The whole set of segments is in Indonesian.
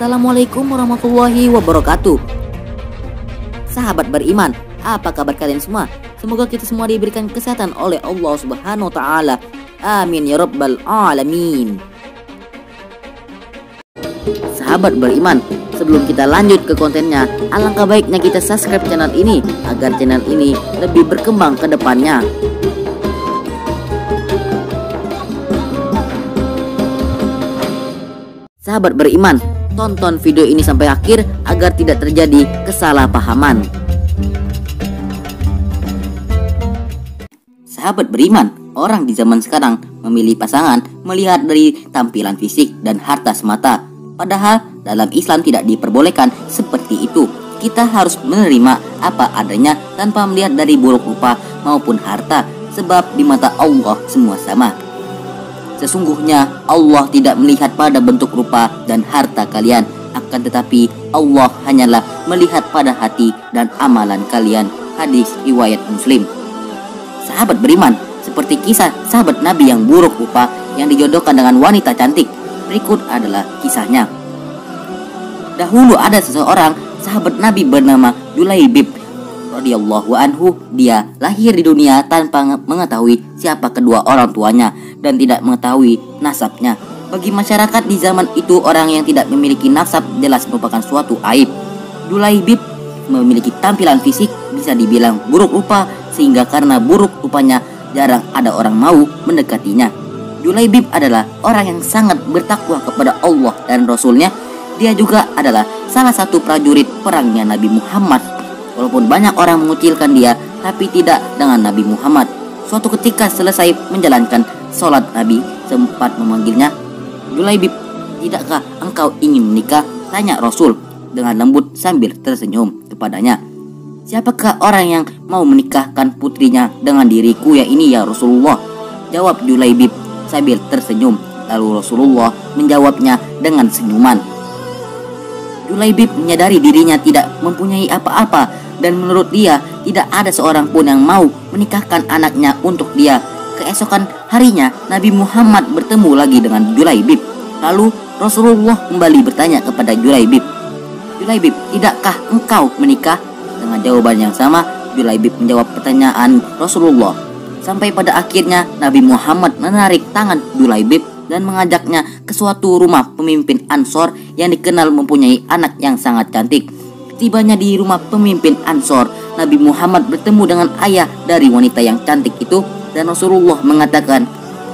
Assalamualaikum warahmatullahi wabarakatuh. Sahabat beriman, apa kabar kalian semua? Semoga kita semua diberikan kesehatan oleh Allah Subhanahu wa taala. Amin ya rabbal alamin. Sahabat beriman, sebelum kita lanjut ke kontennya, alangkah baiknya kita subscribe channel ini agar channel ini lebih berkembang ke depannya. Sahabat beriman, tonton video ini sampai akhir agar tidak terjadi kesalahpahaman. Sahabat beriman, orang di zaman sekarang memilih pasangan melihat dari tampilan fisik dan harta semata. Padahal dalam Islam tidak diperbolehkan seperti itu. Kita harus menerima apa adanya tanpa melihat dari buruk rupa maupun harta, sebab di mata Allah semua sama. Sesungguhnya Allah tidak melihat pada bentuk rupa dan harta kalian, akan tetapi Allah hanyalah melihat pada hati dan amalan kalian. Hadis riwayat Muslim. Sahabat beriman, seperti kisah sahabat Nabi yang buruk rupa yang dijodohkan dengan wanita cantik, berikut adalah kisahnya. Dahulu ada seseorang sahabat Nabi bernama Julaibib radhiyallahu anhu. Dia lahir di dunia tanpa mengetahui siapa kedua orang tuanya dan tidak mengetahui nasabnya. Bagi masyarakat di zaman itu, orang yang tidak memiliki nasab jelas merupakan suatu aib. Julaibib memiliki tampilan fisik bisa dibilang buruk rupa, sehingga karena buruk rupanya jarang ada orang mau mendekatinya. Julaibib adalah orang yang sangat bertakwa kepada Allah dan Rasulnya. Dia juga adalah salah satu prajurit perangnya Nabi Muhammad. Walaupun banyak orang mengucilkan dia, tapi tidak dengan Nabi Muhammad. Suatu ketika selesai menjalankan sholat, Nabi sempat memanggilnya. Julaibib, tidakkah engkau ingin menikah? Tanya Rasul dengan lembut sambil tersenyum kepadanya. Siapakah orang yang mau menikahkan putrinya dengan diriku ya ini ya Rasulullah? Jawab Julaibib sambil tersenyum. Lalu Rasulullah menjawabnya dengan senyuman. Julaibib menyadari dirinya tidak mempunyai apa-apa, dan menurut dia tidak ada seorang pun yang mau menikahkan anaknya untuk dia. Keesokan harinya Nabi Muhammad bertemu lagi dengan Julaibib. Lalu Rasulullah kembali bertanya kepada Julaibib, Julaibib, tidakkah engkau menikah? Dengan jawaban yang sama, Julaibib menjawab pertanyaan Rasulullah. Sampai pada akhirnya Nabi Muhammad menarik tangan Julaibib dan mengajaknya ke suatu rumah pemimpin Ansor yang dikenal mempunyai anak yang sangat cantik. Tibanya di rumah pemimpin Ansor, Nabi Muhammad bertemu dengan ayah dari wanita yang cantik itu, dan Rasulullah mengatakan,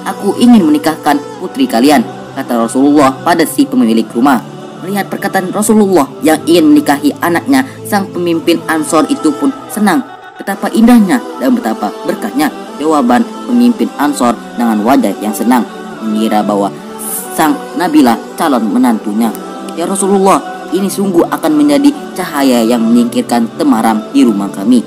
aku ingin menikahkan putri kalian, kata Rasulullah pada si pemilik rumah. Melihat perkataan Rasulullah yang ingin menikahi anaknya, sang pemimpin Ansor itu pun senang. Betapa indahnya dan betapa berkahnya jawaban pemimpin Ansor dengan wajah yang senang, mengira bahwa sang Nabilah calon menantunya. Ya Rasulullah, ini sungguh akan menjadi cahaya yang menyingkirkan temaram di rumah kami.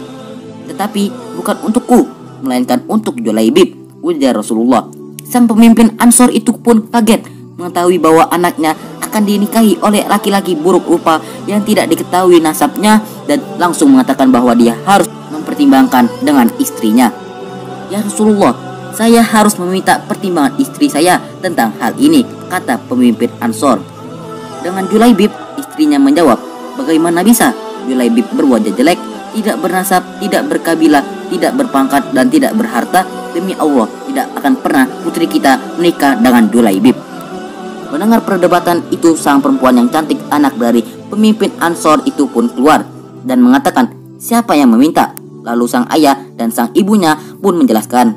Tetapi bukan untukku, melainkan untuk Julaibib, ujar Rasulullah. Sang pemimpin Ansor itu pun kaget mengetahui bahwa anaknya akan dinikahi oleh laki-laki buruk rupa yang tidak diketahui nasabnya, dan langsung mengatakan bahwa dia harus mempertimbangkan dengan istrinya. Ya Rasulullah, saya harus meminta pertimbangan istri saya tentang hal ini, kata pemimpin Ansor. Dengan Julaibib, istrinya menjawab, bagaimana bisa? Julaibib berwajah jelek, tidak bernasab, tidak berkabilah, tidak berpangkat, dan tidak berharta. Demi Allah, tidak akan pernah putri kita menikah dengan Julaibib. Mendengar perdebatan itu, sang perempuan yang cantik, anak dari pemimpin Ansor itu pun keluar dan mengatakan, siapa yang meminta? Lalu sang ayah dan sang ibunya pun menjelaskan,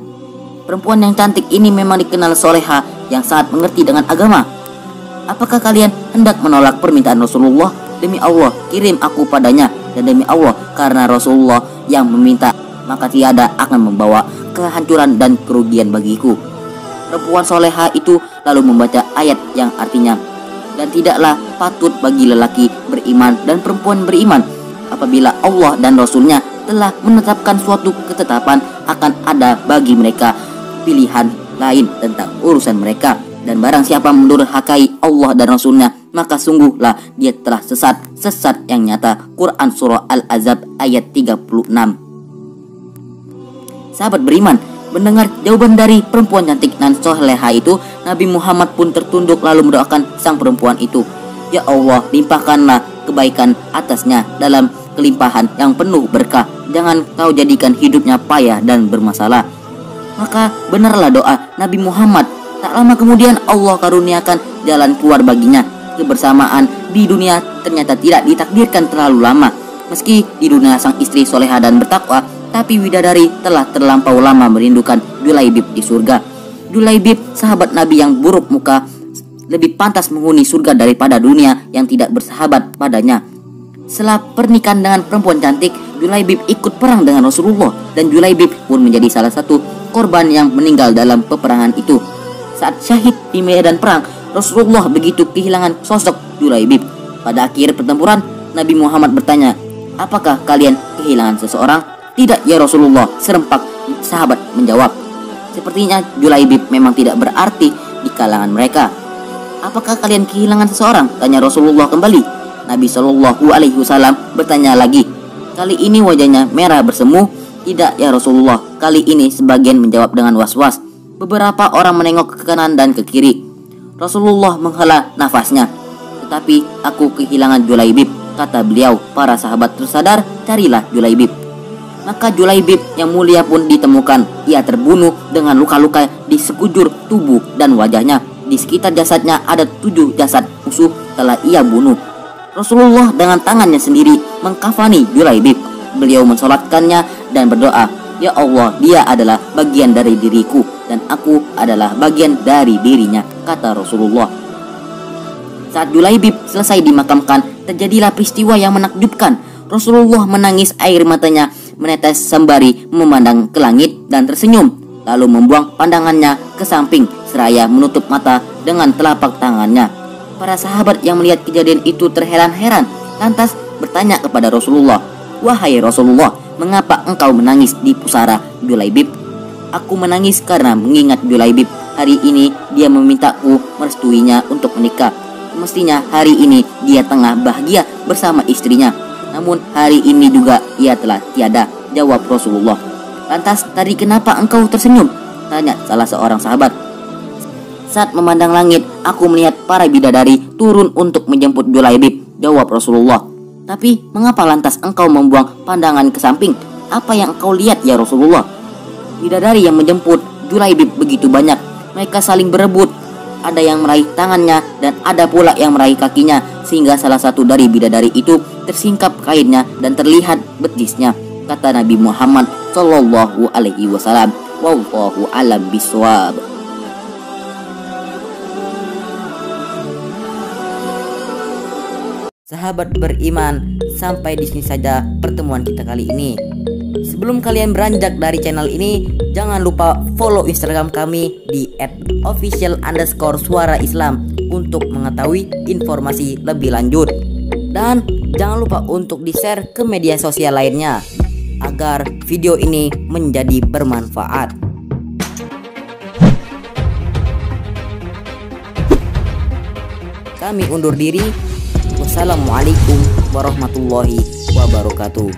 perempuan yang cantik ini memang dikenal soleha yang sangat mengerti dengan agama. Apakah kalian hendak menolak permintaan Rasulullah? Demi Allah, kirim aku padanya, dan demi Allah, karena Rasulullah yang meminta, maka tiada akan membawa kehancuran dan kerugian bagiku. Perempuan soleha itu lalu membaca ayat yang artinya, dan tidaklah patut bagi lelaki beriman dan perempuan beriman apabila Allah dan Rasulnya telah menetapkan suatu ketetapan, akan ada bagi mereka pilihan lain tentang urusan mereka. Dan barang siapa mendurhakai Allah dan Rasulnya, maka sungguhlah dia telah sesat yang nyata. Quran Surah Al-Ahzab ayat 36. Sahabat beriman, mendengar jawaban dari perempuan cantik dan soleha itu, Nabi Muhammad pun tertunduk lalu mendoakan sang perempuan itu. Ya Allah, limpahkanlah kebaikan atasnya dalam kelimpahan yang penuh berkah. Jangan kau jadikan hidupnya payah dan bermasalah. Maka benarlah doa Nabi Muhammad. Tak lama kemudian Allah karuniakan jalan keluar baginya. Kebersamaan di dunia ternyata tidak ditakdirkan terlalu lama. Meski di dunia sang istri soleha dan bertakwa, tapi Widadari telah terlampau lama merindukan Julaibib di surga. Julaibib, sahabat Nabi yang buruk muka, lebih pantas menghuni surga daripada dunia yang tidak bersahabat padanya. Setelah pernikahan dengan perempuan cantik, Julaibib ikut perang dengan Rasulullah, dan Julaibib pun menjadi salah satu korban yang meninggal dalam peperangan itu. Saat syahid di medan perang, Rasulullah begitu kehilangan sosok Julaibib. Pada akhir pertempuran, Nabi Muhammad bertanya, "Apakah kalian kehilangan seseorang?" "Tidak ya Rasulullah," serempak sahabat menjawab. Sepertinya Julaibib memang tidak berarti di kalangan mereka. "Apakah kalian kehilangan seseorang?" tanya Rasulullah kembali. Nabi Shallallahu Alaihi Wasallam bertanya lagi. Kali ini wajahnya merah bersemu. "Tidak ya Rasulullah." Kali ini sebagian menjawab dengan was-was. Beberapa orang menengok ke kanan dan ke kiri. Rasulullah menghela nafasnya. "Tetapi aku kehilangan Julaibib," kata beliau. Para sahabat tersadar, carilah Julaibib. Maka Julaibib yang mulia pun ditemukan. Ia terbunuh dengan luka-luka di sekujur tubuh dan wajahnya. Di sekitar jasadnya ada 7 jasad musuh telah ia bunuh. Rasulullah dengan tangannya sendiri mengkafani Julaibib. Beliau mensolatkannya dan berdoa, "Ya Allah, dia adalah bagian dari diriku dan aku adalah bagian dari dirinya," kata Rasulullah. Saat Julaibib selesai dimakamkan, terjadilah peristiwa yang menakjubkan. Rasulullah menangis, air matanya menetes sembari memandang ke langit dan tersenyum, lalu membuang pandangannya ke samping seraya menutup mata dengan telapak tangannya. Para sahabat yang melihat kejadian itu terheran-heran, lantas bertanya kepada Rasulullah, "Wahai Rasulullah, mengapa engkau menangis di pusara Julaibib?" "Aku menangis karena mengingat Julaibib. Hari ini dia memintaku merestuinya untuk menikah. Mestinya hari ini dia tengah bahagia bersama istrinya. Namun hari ini juga ia telah tiada," jawab Rasulullah. "Lantas tadi kenapa engkau tersenyum?" tanya salah seorang sahabat. "Saat memandang langit, aku melihat para bidadari turun untuk menjemput Julaibib," jawab Rasulullah. "Tapi mengapa lantas engkau membuang pandangan ke samping? Apa yang engkau lihat ya Rasulullah?" Bidadari yang menjemput Julaibib begitu banyak. Mereka saling berebut. Ada yang meraih tangannya dan ada pula yang meraih kakinya, sehingga salah satu dari bidadari itu tersingkap kainnya dan terlihat betisnya. Kata Nabi Muhammad Shallallahu Alaihi Wasallam, "Wallahu alam biswab." Sahabat beriman, sampai di sini saja pertemuan kita kali ini. Sebelum kalian beranjak dari channel ini, jangan lupa follow Instagram kami di @official_suara_islam untuk mengetahui informasi lebih lanjut. Dan jangan lupa untuk di-share ke media sosial lainnya agar video ini menjadi bermanfaat. Kami undur diri. Wassalamualaikum warahmatullahi wabarakatuh.